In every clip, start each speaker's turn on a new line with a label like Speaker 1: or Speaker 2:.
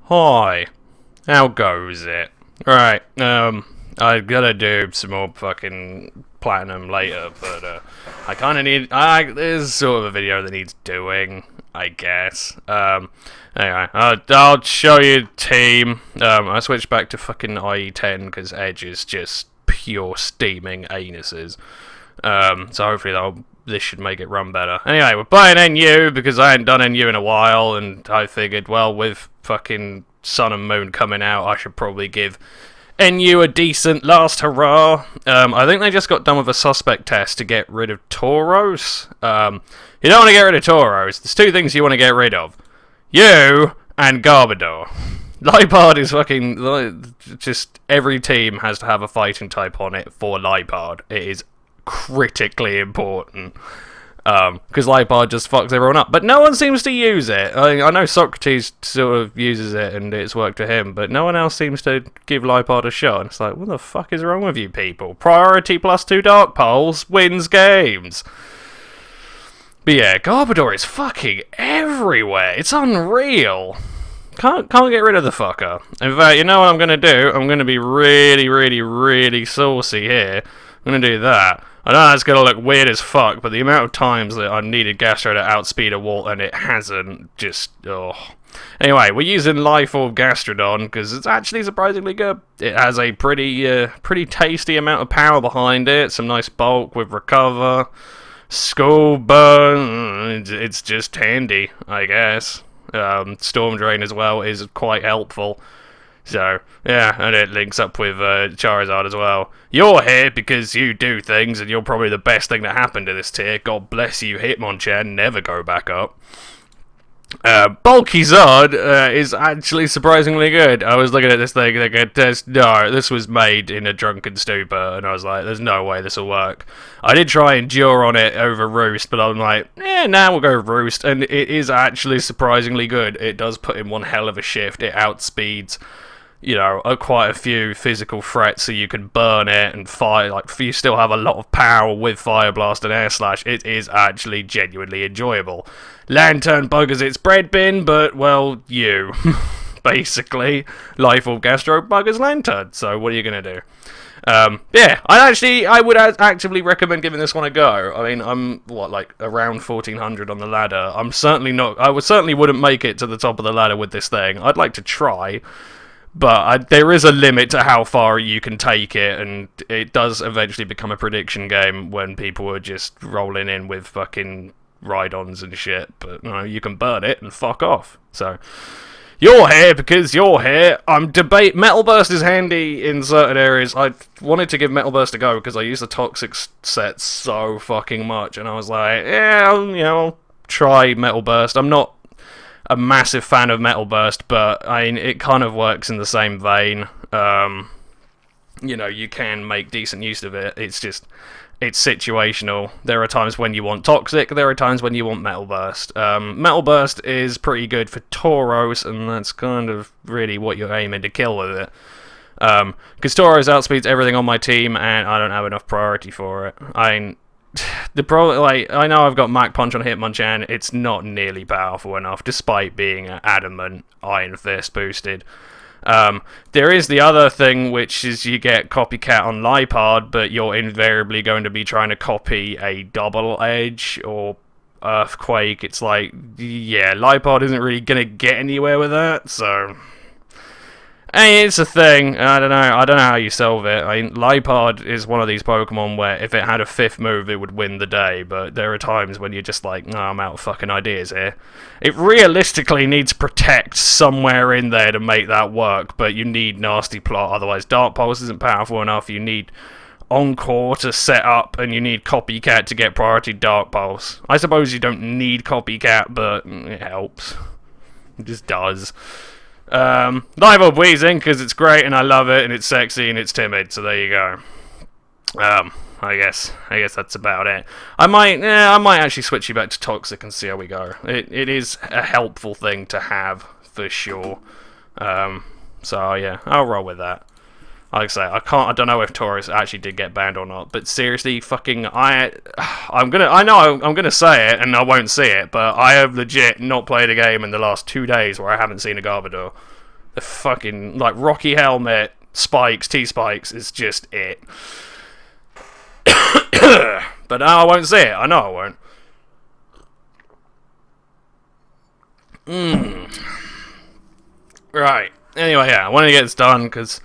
Speaker 1: Hi, how goes it? Right, I gotta do some more fucking platinum later, but I kinda need. There's sort of a video that needs doing, I guess. Anyway, I'll show you team. I switched back to fucking IE10 because Edge is just pure steaming anuses. So hopefully this should make it run better. Anyway, we're playing NU because I hadn't done NU in a while, and I figured, well, with fucking Sun and Moon coming out, I should probably give NU a decent last hurrah. I think they just got done with a suspect test to get rid of Tauros. You don't want to get rid of Tauros. There's two things you want to get rid of. You and Garbodor. Lipard is fucking... Just every team has to have a fighting type on it for Lipard. It is critically important. Because Lipard just fucks everyone up. But no one seems to use it. I know Socrates sort of uses it and it's worked for him, but no one else seems to give Lipard a shot. And it's like, what the fuck is wrong with you people? Priority +2 Dark Pulse wins games. But yeah, Garbodor is fucking everywhere. It's unreal. Can't get rid of the fucker. In fact, you know what I'm going to do? I'm going to be really, really, really saucy here. I'm going to do that. I know that's going to look weird as fuck, but the amount of times that I've needed Gastro to outspeed a wall and it hasn't, just, oh. Anyway, we're using Life Orb Gastrodon because it's actually surprisingly good. It has a pretty tasty amount of power behind it, some nice bulk with Recover, Skull Burn, it's just handy, I guess. Storm Drain as well is quite helpful. So, yeah, and it links up with Charizard as well. You're here because you do things, and you're probably the best thing that happened to this tier. God bless you, Hitmonchan, never go back up. Bulky Zard is actually surprisingly good. I was looking at this thing thinking, this was made in a drunken stupor, and I was like, there's no way this will work. I did try Endure on it over Roost, but I'm like, now we'll go Roost, and it is actually surprisingly good. It does put in one hell of a shift. It outspeeds, you know, quite a few physical threats, so you can burn it and fire. Like, you still have a lot of power with Fire Blast and Air Slash. It is actually genuinely enjoyable. Lantern buggers its bread bin, but, well, you. Basically, Life Orb Gastro buggers Lantern, so what are you going to do? Yeah, I would actively recommend giving this one a go. I mean, I'm, like, around 1400 on the ladder. I certainly wouldn't make it to the top of the ladder with this thing. I'd like to try, but there is a limit to how far you can take it, and it does eventually become a prediction game when people are just rolling in with fucking Rhydons and shit, but you can burn it and fuck off. So, you're here because you're here. Metal Burst is handy in certain areas. I wanted to give Metal Burst a go because I use the Toxic set so fucking much, and I was like, yeah, I'll try Metal Burst. I'm not a massive fan of Metal Burst, but I mean, it kind of works in the same vein. You can make decent use of it. It's situational. There are times when you want Toxic, there are times when you want Metal Burst. Metal Burst is pretty good for Tauros, and that's kind of really what you're aiming to kill with it. Because Tauros outspeeds everything on my team, and I don't have enough priority for it. The problem, I know I've got Mach Punch on Hitmonchan, it's not nearly powerful enough, despite being adamant Iron Fist boosted. There is the other thing, which is you get Copycat on Lipard, but you're invariably going to be trying to copy a Double Edge or Earthquake. It's like, yeah, Lipard isn't really going to get anywhere with that, so... Hey, it's a thing. I don't know how you solve it. I mean, Lipard is one of these Pokemon where if it had a fifth move, it would win the day, but there are times when you're just like, no, I'm out of fucking ideas here. It realistically needs Protect somewhere in there to make that work, but you need Nasty Plot, otherwise Dark Pulse isn't powerful enough, you need Encore to set up, and you need Copycat to get priority Dark Pulse. I suppose you don't need Copycat, but it helps. It just does. Live Orb Wheezing, because it's great and I love it and it's sexy and it's timid, so there you go. I guess that's about it. I might actually switch you back to Toxic and see how we go. It is a helpful thing to have, for sure. So yeah, I'll roll with that. Like I say, I don't know if Taurus actually did get banned or not, but seriously, fucking, I know I'm gonna say it, and I won't see it, but I have legit not played a game in the last 2 days where I haven't seen a Garbodor. The fucking, like, Rocky helmet, spikes, T-spikes is just it. But now I won't say it. I know I won't. Right. Anyway, yeah, I want to get this done because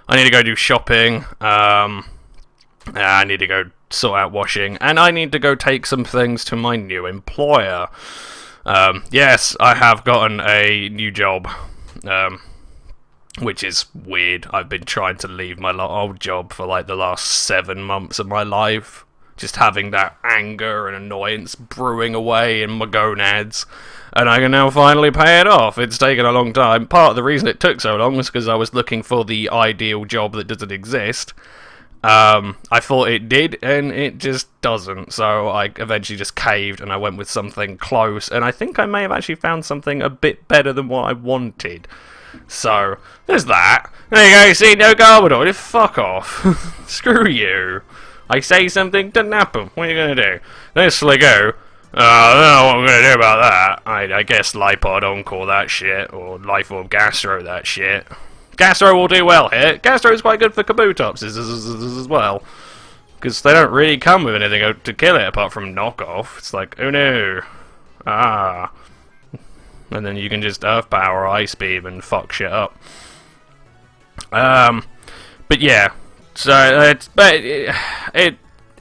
Speaker 1: I need to go do shopping. I need to go sort out washing, and I need to go take some things to my new employer. Yes, I have gotten a new job, which is weird. I've been trying to leave my old job for like the last 7 months of my life. Just having that anger and annoyance brewing away in my gonads. And I can now finally pay it off. It's taken a long time. Part of the reason it took so long was because I was looking for the ideal job that doesn't exist. I thought it did, and it just doesn't. So I eventually just caved, and I went with something close. And I think I may have actually found something a bit better than what I wanted. So, there's that. There you go, see, no Gargleflop. Fuck off. Screw you. I say something, doesn't happen. What are you going to do? Let's go. I don't know what I'm going to do about that. I guess Lipod Encore that shit, or Life Orb Gastro that shit. Gastro will do well here. Gastro is quite good for Kabutops as well. Because they don't really come with anything to kill it apart from knockoff. It's like, oh no. Ah. And then you can just Earth Power, Ice Beam, and fuck shit up. But yeah. So,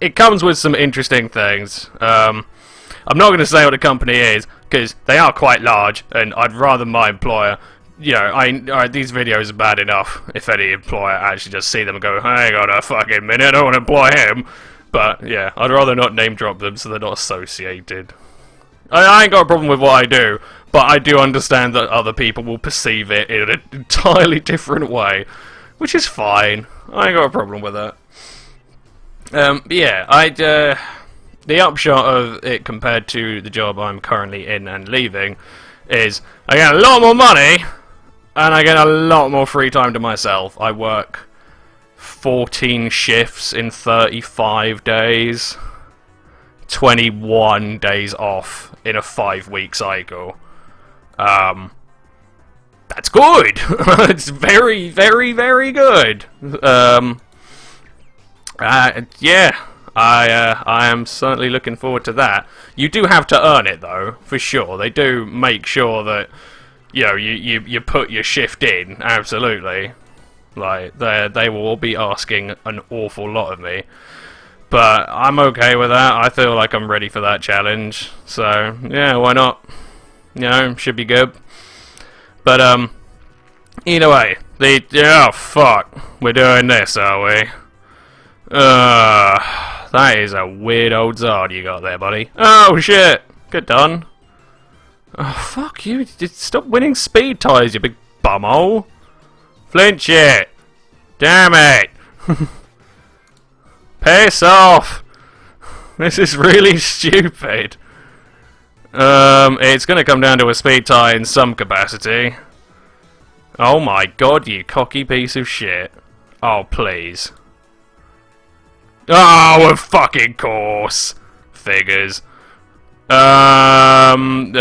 Speaker 1: it comes with some interesting things. I'm not going to say what the company is, because they are quite large, and I'd rather my employer, you know, these videos are bad enough if any employer actually just see them and go, hang on a fucking minute, I don't want to employ him. But, yeah, I'd rather not name drop them so they're not associated. I ain't got a problem with what I do, but I do understand that other people will perceive it in an entirely different way, which is fine. I ain't got a problem with that. Yeah, the upshot of it compared to the job I'm currently in and leaving is I get a lot more money and I get a lot more free time to myself. I work 14 shifts in 35 days, 21 days off in a 5-week cycle. That's good. It's very, very, very good. Yeah, I am certainly looking forward to that. You do have to earn it, though, for sure. They do make sure that, you know, you put your shift in, absolutely. Like, they will all be asking an awful lot of me. But I'm okay with that. I feel like I'm ready for that challenge. So, yeah, why not? You know, should be good. But, either way, oh, fuck. We're doing this, are we? That is a weird old Zard you got there, buddy. Oh, shit. Good done. Oh, fuck you. Stop winning speed ties, you big bumhole. Flinch it. Damn it. Piss off. This is really stupid. It's gonna come down to a speed tie in some capacity. Oh my god, you cocky piece of shit. Oh, please. Oh, of fucking course. Figures. Hitmonchan,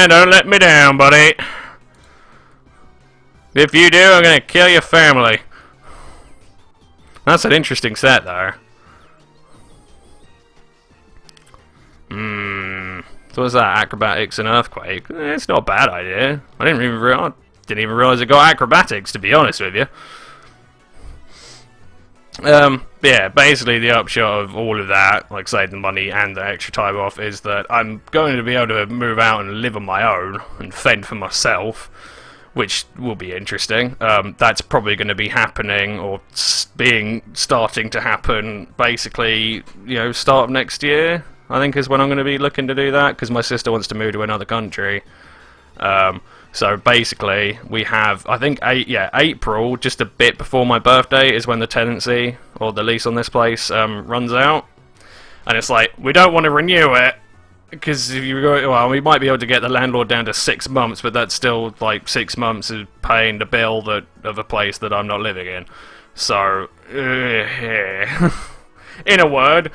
Speaker 1: don't let me down, buddy. If you do, I'm gonna kill your family. That's an interesting set, though. So what's that? Acrobatics and Earthquake? It's not a bad idea. I didn't even realize it got acrobatics, to be honest with you. Yeah, basically the upshot of all of that, like say the money and the extra time off, is that I'm going to be able to move out and live on my own and fend for myself, which will be interesting. That's probably going to be happening, or starting to happen, basically, you know, start of next year, I think is when I'm going to be looking to do that, because my sister wants to move to another country. So basically, we have, I think, April, just a bit before my birthday, is when the tenancy, or the lease on this place, runs out. And it's like, we don't want to renew it, because if you go, well, we might be able to get the landlord down to 6 months, but that's still, like, 6 months of paying the bill of a place that I'm not living in. So, in a word,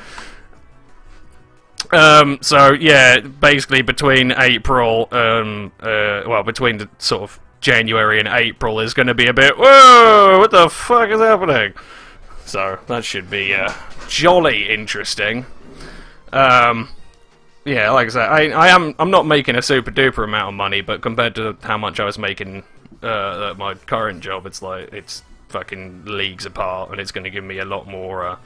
Speaker 1: So yeah, basically between April, well, between the sort of January and April is going to be a bit, whoa, what the fuck is happening? So that should be jolly interesting. Yeah, like I said, I'm not making a super duper amount of money, but compared to how much I was making at my current job, it's like it's fucking leagues apart, and it's going to give me a lot more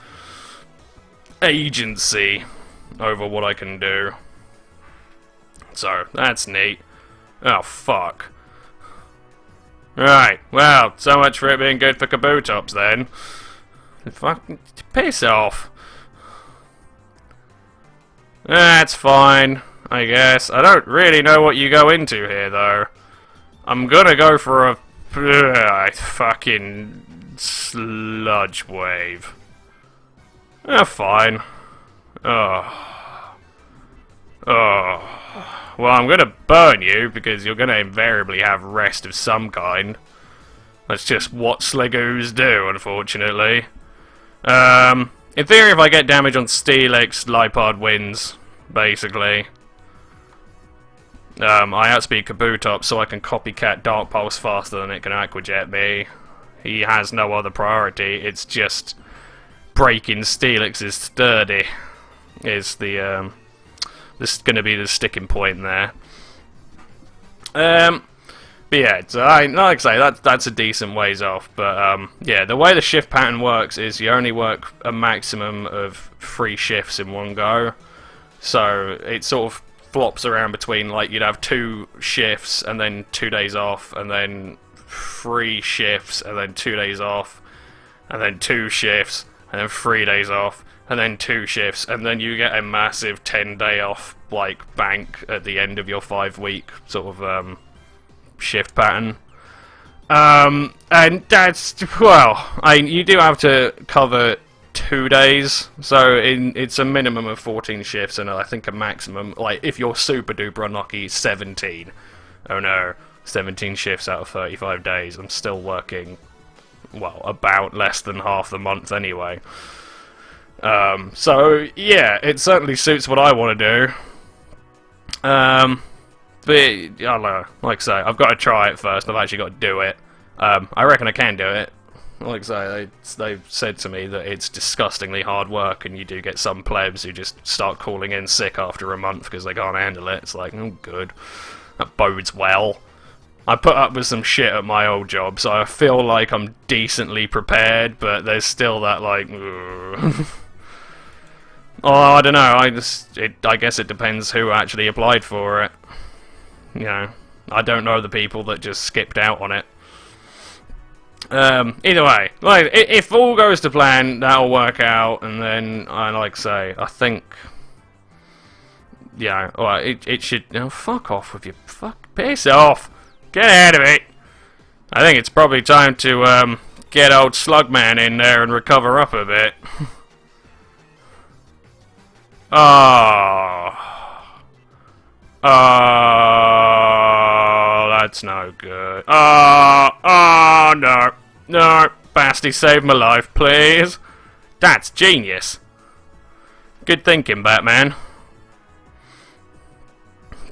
Speaker 1: agency over what I can do. So that's neat. Oh fuck. Right, well, so much for it being good for Kabutops then. Fucking piss off. That's fine, I guess. I don't really know what you go into here, though. I'm gonna go for a fucking sludge wave. Fine. Oh. Well, I'm gonna burn you, because you're gonna invariably have rest of some kind. That's just what Sligoos do, unfortunately. In theory, if I get damage on Steelix, Lipard wins, basically. I outspeed Kabutops, so I can copycat Dark Pulse faster than it can Aqua Jet me. He has no other priority, it's just breaking Steelix's sturdy is the, this is going to be the sticking point there. But yeah, so like I say, that's a decent ways off. But yeah, the way the shift pattern works is you only work a maximum of 3 shifts in one go. So it sort of flops around between, like, you'd have 2 shifts and then 2 days off, and then 3 shifts and then 2 days off, and then 2 shifts and then 3 days off, and then 2 shifts, and then you get a massive 10-day off, like, bank at the end of your 5-week sort of shift pattern. And that's, well, you do have to cover 2 days, so it's a minimum of 14 shifts, and I think a maximum, like, if you're super duper unlucky, 17. Oh no, 17 shifts out of 35 days. I'm still working, well, about less than half the month anyway. So yeah, it certainly suits what I want to do. But I don't know, like I say, I've got to try it first. I've actually got to do it. I reckon I can do it. Like I say, they've said to me that it's disgustingly hard work, and you do get some plebs who just start calling in sick after a month because they can't handle it. It's like, oh good, that bodes well. I put up with some shit at my old job, so I feel like I'm decently prepared, but there's still that, like, oh, I don't know, I guess it depends who actually applied for it. You know, I don't know the people that just skipped out on it. Either way, like, if all goes to plan, that'll work out, and then, like I say, I think, yeah, well, it should, oh, fuck off with you, piss off, get out of it. I think it's probably time to, get old Slugman in there and recover up a bit. Oh, that's no good. Oh, no. No, Basti, save my life, please. That's genius. Good thinking, Batman.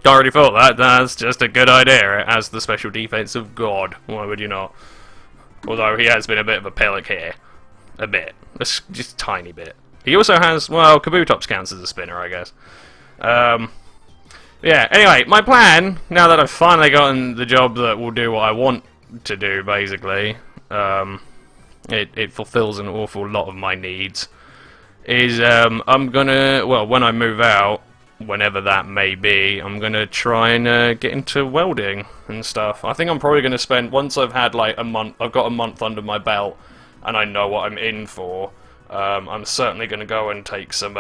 Speaker 1: Already thought that. That's just a good idea. It has the special defense of God. Why would you not? Although he has been a bit of a pillock here. A bit. Just a tiny bit. He also has, well, Kabutops counts as a spinner, I guess. Yeah, anyway, my plan, now that I've finally gotten the job that will do what I want to do, basically, it fulfills an awful lot of my needs, is, I'm gonna, well, when I move out, whenever that may be, I'm gonna try and, get into welding and stuff. I think I'm probably gonna spend, once I've had, like, a month, I've got a month under my belt, and I know what I'm in for, I'm certainly gonna go and take some,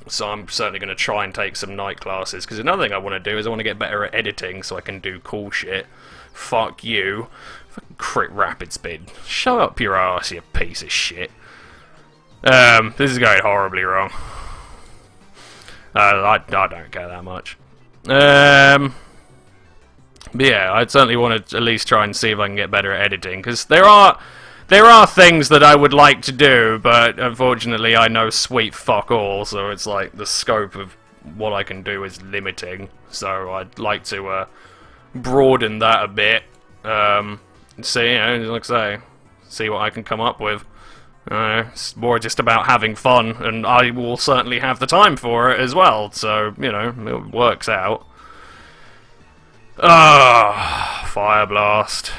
Speaker 1: so I'm certainly going to try and take some night classes, because another thing I want to do is I want to get better at editing so I can do cool shit. Fuck you. Fucking crit rapid speed. Shut up your ass, you piece of shit. This is going horribly wrong. I don't care that much. But yeah, I'd certainly want to at least try and see if I can get better at editing, because there are there are things that I would like to do, but unfortunately I know sweet fuck all, so it's like the scope of what I can do is limiting. So I'd like to broaden that a bit. See, you know, like I say, see what I can come up with. It's more just about having fun, and I will certainly have the time for it as well, so, you know, it works out. Fire blast.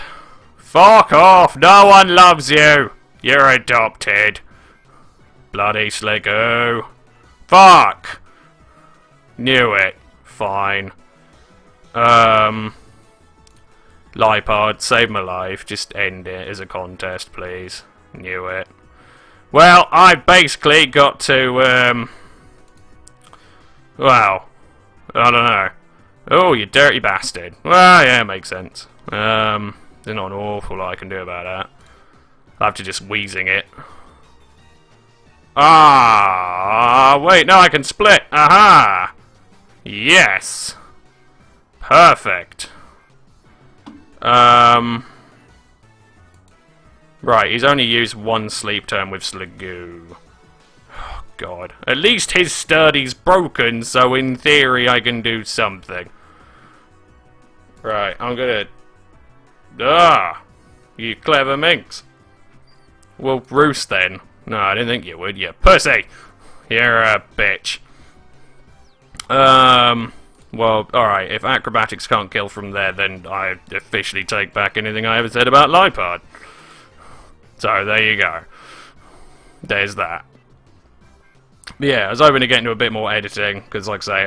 Speaker 1: Fuck off! No one loves you! You're adopted. Bloody Sligo. Fuck! Knew it. Fine. Lipard, save my life. Just end it as a contest, please. Knew it. Well, I basically got to, well, I don't know. Oh, you dirty bastard. Well, yeah, makes sense. There's not an awful lot I can do about that. I'll have to just wheezing it. Ah, wait, no, I can split. Aha! Yes! Perfect. Right, he's only used one sleep turn with Sligo. Oh, God. At least his sturdy's broken, so in theory I can do something. Right, I'm gonna... Ah! You clever minx. Well, roost then. No, I didn't think you would, you pussy! You're a bitch. Well, alright, if acrobatics can't kill from there, then I officially take back anything I ever said about Lipard. So, there you go. There's that. Yeah, I was hoping to get into a bit more editing, because, like I say,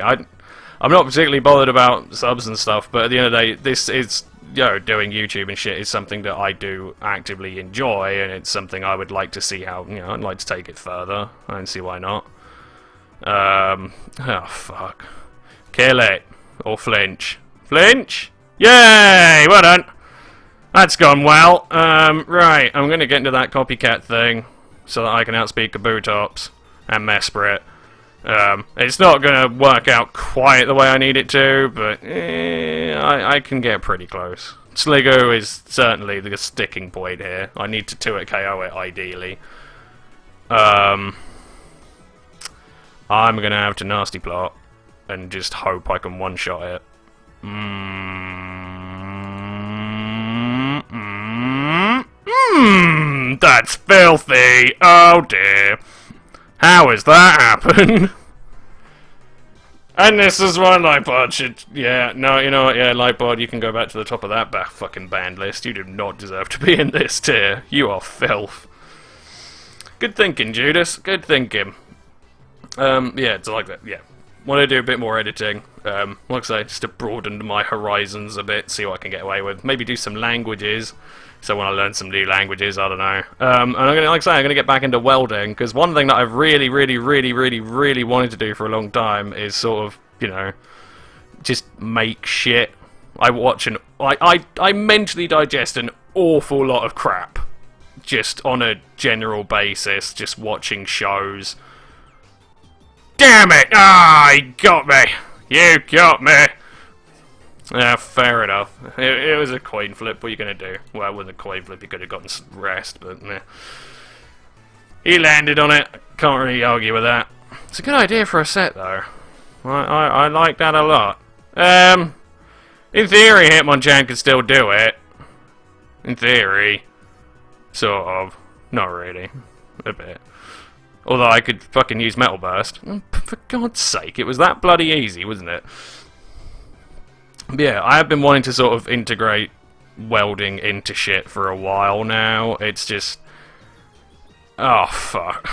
Speaker 1: I'm not particularly bothered about subs and stuff, but at the end of the day, this is, you know, doing YouTube and shit is something that I do actively enjoy, and it's something I would like to see how, you know, I'd like to take it further. I don't see why not. Oh, fuck. Kill it. Or flinch. Flinch? Yay! Well done! That's gone well. Right, I'm going to get into that copycat thing so that I can outspeed Kabutops and Mesprit. It's not going to work out quite the way I need it to, but I can get pretty close. Sligo is certainly the sticking point here. I need to 2-hit KO it, ideally. I'm going to have to nasty plot and just hope I can one-shot it. That's filthy! Oh dear. How has that happened? And this is why Lipard should... Yeah, no, you know what? Yeah, Lipard, you can go back to the top of that fucking banned list. You do not deserve to be in this tier. You are filth. Good thinking, Judas. Good thinking. Yeah, it's like that. Yeah. Want to do a bit more editing. Like I say, just to broaden my horizons a bit, see what I can get away with. Maybe do some languages. So when I learn some new languages, I don't know. And I'm gonna, like I say, I'm gonna get back into welding, because one thing that I've really wanted to do for a long time is sort of, you know, just make shit. I mentally digest an awful lot of crap, just on a general basis, just watching shows. Damn it! Ah, you got me! You got me! Yeah, fair enough. It was a coin flip. What are you going to do? Well, it wasn't a coin flip. He could have gotten rest, but meh. He landed on it. Can't really argue with that. It's a good idea for a set, though. I like that a lot. In theory, Hitmonchan could still do it. In theory. Sort of. Not really. A bit. Although I could fucking use Metal Burst. For God's sake, it was that bloody easy, wasn't it? Yeah, I have been wanting to sort of integrate welding into shit for a while now. It's just... Oh, fuck.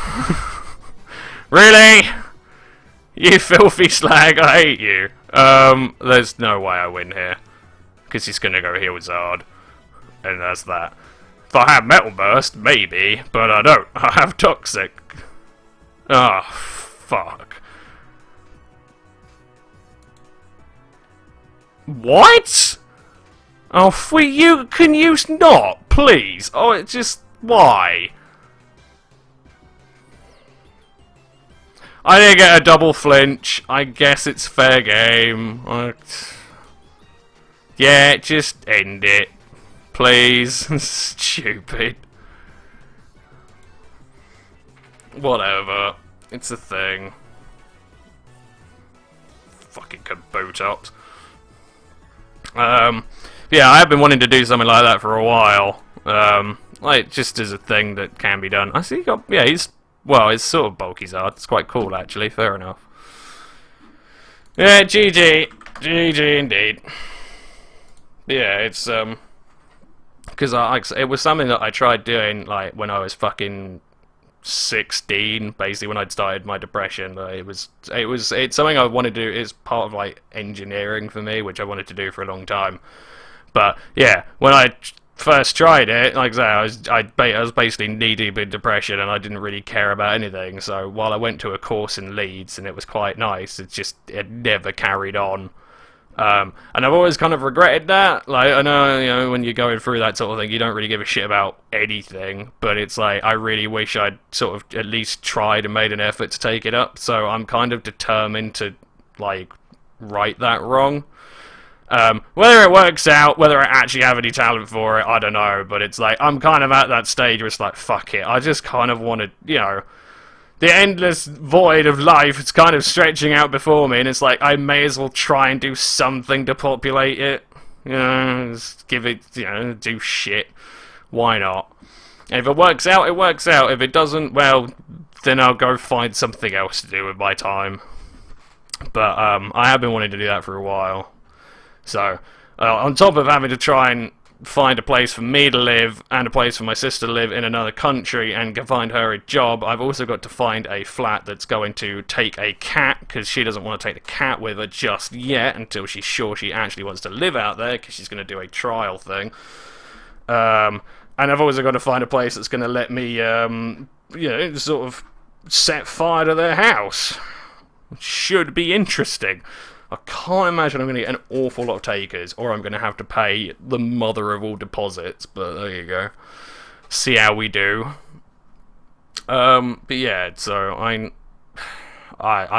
Speaker 1: Really? You filthy slag, I hate you. There's no way I win here. Because he's gonna go heal Zard. And that's that. If I have Metal Burst, maybe, but I don't. I have Toxic. Oh, fuck. What? Oh, you can use not, please. Oh, it just... Why? I didn't get a double flinch. I guess it's fair game. Yeah, just end it. Please. Stupid. whatever. It's a thing. Fucking kabutops. Yeah, I have been wanting to do something like that for a while. Like, just as a thing that can be done. I see he got, yeah, well, it's sort of bulky Zard. It's quite cool, actually. Fair enough. Yeah, GG. GG indeed. Yeah, it's, because it was something that I tried doing, like, when I was fucking 16, basically, when I'd started my depression. It's something I wanted to do. It's part of, like, engineering for me, which I wanted to do for a long time. But, yeah, when I first tried it, like I say, I was basically knee-deep in depression, and I didn't really care about anything. So while I went to a course in Leeds, and it was quite nice, it never carried on. And I've always kind of regretted that. Like, I know, you know, when you're going through that sort of thing, you don't really give a shit about anything, but it's like, I really wish I'd sort of at least tried and made an effort to take it up. So I'm kind of determined to, like, right that wrong. Whether it works out, whether I actually have any talent for it, I don't know, but it's like, I'm kind of at that stage where it's like, fuck it, I just kind of want to, you know, the endless void of life is kind of stretching out before me, and it's like, I may as well try and do something to populate it, you know, just give it, you know, do shit, why not? And if it works out, it works out. If it doesn't, well, then I'll go find something else to do with my time. But, I have been wanting to do that for a while. So, on top of having to try and find a place for me to live and a place for my sister to live in another country and find her a job, I've also got to find a flat that's going to take a cat, because she doesn't want to take the cat with her just yet until she's sure she actually wants to live out there, because she's going to do a trial thing. And I've also got to find a place that's going to let me, you know, sort of set fire to their house. Which should be interesting. I can't imagine I'm going to get an awful lot of takers, or I'm going to have to pay the mother of all deposits, but there you go. See how we do. But yeah, so I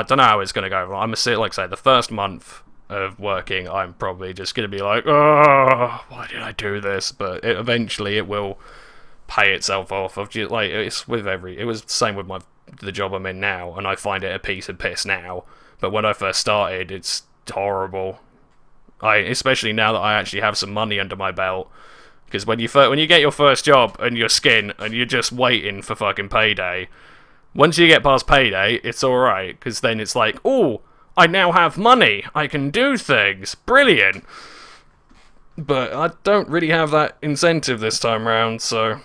Speaker 1: don't know how it's going to go. I'm going to like I say, the first month of working, I'm probably just going to be like, oh, why did I do this? But eventually it will pay itself off. Like, it was the same with the job I'm in now, and I find it a piece of piss now. But when I first started, it's horrible. Especially now that I actually have some money under my belt. Because when you get your first job and you're skin and you're just waiting for fucking payday, once you get past payday, it's alright. Because then it's like, oh, I now have money. I can do things. Brilliant. But I don't really have that incentive this time round, so...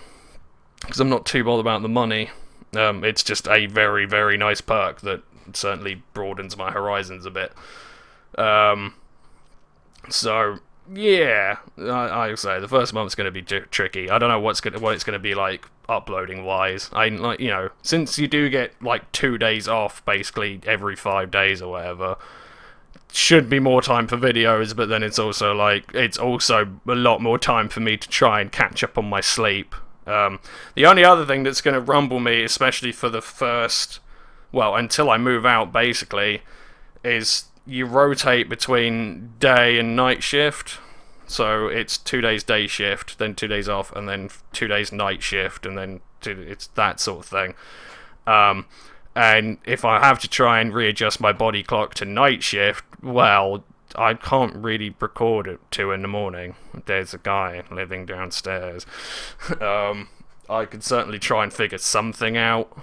Speaker 1: Because I'm not too bothered about the money. It's just a very, very nice perk that certainly broadens my horizons a bit. So yeah, I say the first month's going to be tricky. I don't know what it's going to be like uploading wise. Like, you know, since you do get like 2 days off basically every 5 days or whatever, should be more time for videos. But then it's also a lot more time for me to try and catch up on my sleep. The only other thing that's going to rumble me, especially for the first, well, until I move out, basically, is you rotate between day and night shift. So it's 2 days day shift, then 2 days off, and then 2 days night shift, and then it's that sort of thing. And if I have to try and readjust my body clock to night shift, well, I can't really record at 2 in the morning. There's a guy living downstairs. I could certainly try and figure something out.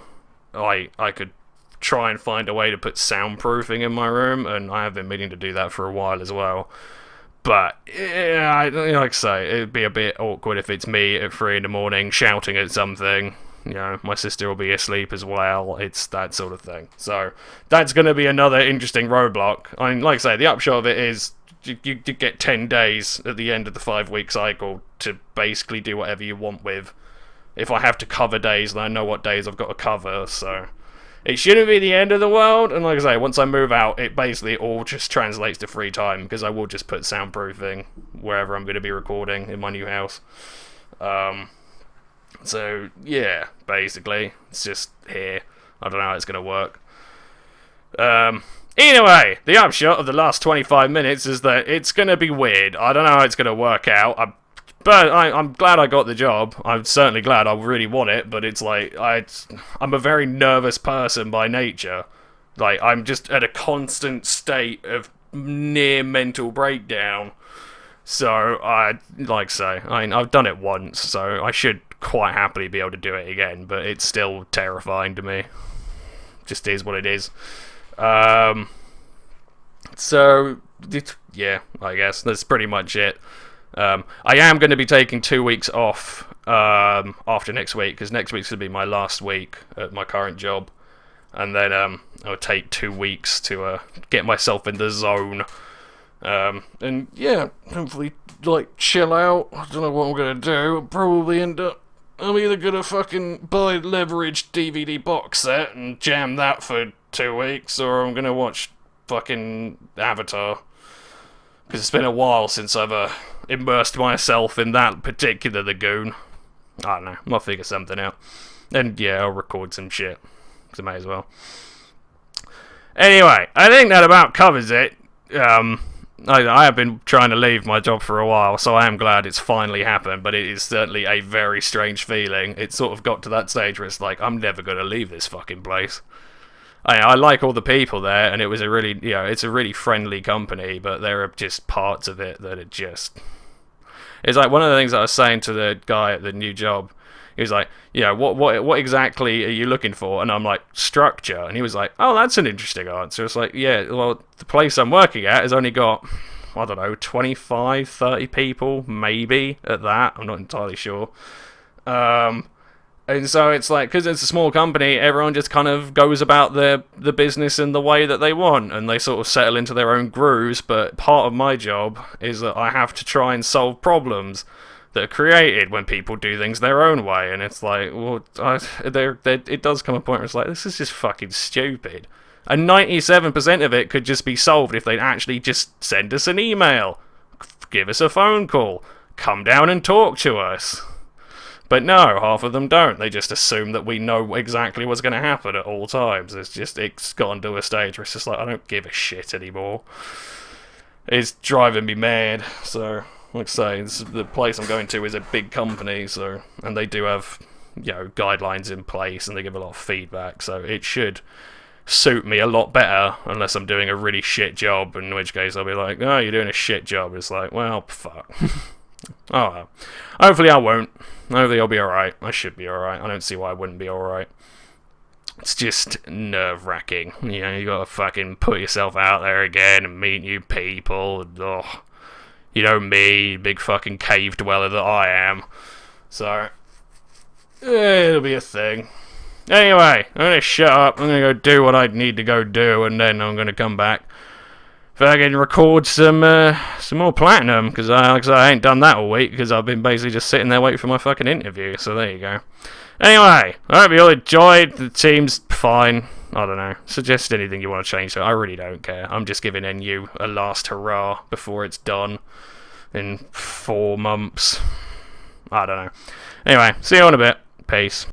Speaker 1: I could try and find a way to put soundproofing in my room, and I have been meaning to do that for a while as well. But, yeah, like I say, it'd be a bit awkward if it's me at 3 in the morning shouting at something. You know, my sister will be asleep as well. It's that sort of thing. So, that's going to be another interesting roadblock. I mean, like I say, the upshot of it is you get 10 days at the end of the 5-week cycle to basically do whatever you want with. If I have to cover days, then I know what days I've got to cover, so... It shouldn't be the end of the world, and like I say, once I move out, it basically all just translates to free time, because I will just put soundproofing wherever I'm going to be recording in my new house. So, yeah, basically, it's just here. I don't know how it's going to work. Either way, the upshot of the last 25 minutes is that it's going to be weird. I don't know how it's going to work out. I'm But I'm glad I got the job. I'm certainly glad. I really want it, but it's like I'm a very nervous person by nature. Like, I'm just at a constant state of near mental breakdown. So I've done it once, so I should quite happily be able to do it again. But it's still terrifying to me. Just is what it is. So yeah, I guess that's pretty much it. I am going to be taking 2 weeks off after next week, because next week's going to be my last week at my current job, and then I'll take 2 weeks to get myself in the zone, and yeah, hopefully like chill out. I don't know what I'm going to do. I'll probably I'm either going to fucking buy Leverage DVD box set and jam that for 2 weeks, or I'm going to watch fucking Avatar. Because it's been a while since I've immersed myself in that particular lagoon. I don't know. I'll figure something out. And yeah, I'll record some shit. Because I may as well. Anyway, I think that about covers it. I have been trying to leave my job for a while, so I am glad it's finally happened. But it is certainly a very strange feeling. It sort of got to that stage where it's like, I'm never going to leave this fucking place. I like all the people there, and it was it's a really friendly company, but there are just parts of it that are just... It's like one of the things that I was saying to the guy at the new job. He was like, what exactly are you looking for? And I'm like, structure. And he was like, oh, that's an interesting answer. It's like, yeah, well, the place I'm working at has only got, I don't know, 25, 30 people, maybe, at that. I'm not entirely sure. And so it's like, because it's a small company, everyone just kind of goes about the business in the way that they want, and they sort of settle into their own grooves. But part of my job is that I have to try and solve problems that are created when people do things their own way. And it's like, well, it does come a point where it's like, this is just fucking stupid. And 97% of it could just be solved if they'd actually just send us an email, give us a phone call, come down and talk to us. But no, half of them don't. They just assume that we know exactly what's going to happen at all times. It's gotten to a stage where it's just like, I don't give a shit anymore. It's driving me mad. So, like I say, the place I'm going to is a big company, and they do have, guidelines in place, and they give a lot of feedback, so it should suit me a lot better, unless I'm doing a really shit job, in which case I'll be like, oh, you're doing a shit job. It's like, well, fuck. Oh, well. Hopefully I won't. Hopefully I'll be alright. I should be alright. I don't see why I wouldn't be alright. It's just nerve-wracking. You gotta fucking put yourself out there again and meet new people. And, me, big fucking cave dweller that I am. So, it'll be a thing. Anyway, I'm gonna shut up. I'm gonna go do what I need to go do, and then I'm gonna come back. Fucking record some more platinum, because I ain't done that all week, because I've been basically just sitting there waiting for my fucking interview, so there you go. Anyway, I hope you all enjoyed. The team's fine. I don't know. Suggest anything you want to change, so I really don't care. I'm just giving NU a last hurrah before it's done in 4 months. I don't know. Anyway, see you in a bit. Peace.